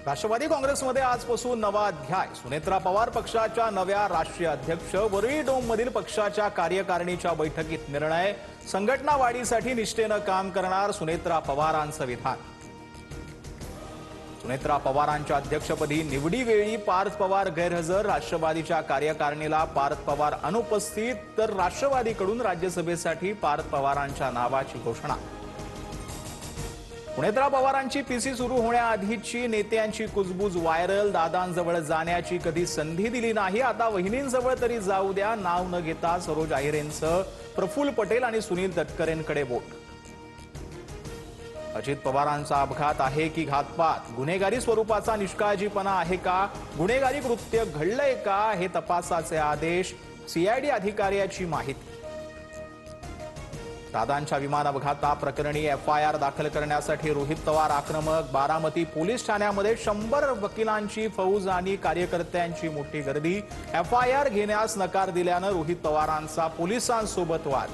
राष्ट्रवादी काँग्रेसमध्ये आजपासून नवा अध्याय। सुनेत्रा पवार पक्षाच्या नव्या राष्ट्रीय अध्यक्ष। वरळी डोममधील पक्षाच्या कार्यकारिणीच्या बैठकीत निर्णय। संघटना वाढीसाठी निष्ठेने काम करणार सुनेत्रा पवारांचं विधान। सुनेत्रा पवारांच्या अध्यक्षपदी निवडीवेळी पार्थ पवार गैरहजर। राष्ट्रवादीच्या कार्यकारिणीला पार्थ पवार अनुपस्थित, तर राष्ट्रवादीकडून राज्यसभेसाठी पार्थ पवारांच्या नावाची घोषणा। सुनेत्रा पवारांची पीसी सुरू होण्याआधीची नेत्यांची कुजबूज व्हायरल। दादांजवळ जाण्याची कधी संधी दिली नाही, आता वहिनींजवळ तरी जाऊ द्या। नाव न घेता सरोज अहिरेंचं प्रफुल्ल पटेल आणि सुनील तटकरेंकडे बोट। अजित पवारांचा अपघात आहे की घातपात? गुन्हेगारी स्वरूपाचा निष्काळजीपणा आहे का? गुन्हेगारी कृत्य घडलंय का? हे तपासाचे आदेश। सीआयडी अधिकाऱ्याची माहिती। दादांच्या विमान अपघाताप्रकरणी एफआयआर दाखल करण्यासाठी रोहित पवार आक्रमक। बारामती पोलीस ठाण्यामध्ये 100 वकिलांची फौज आणि कार्यकर्त्यांची मोठी गर्दी। एफआयआर घेण्यास नकार दिल्यानं रोहित पवारांचा पोलिसांसोबत वाद।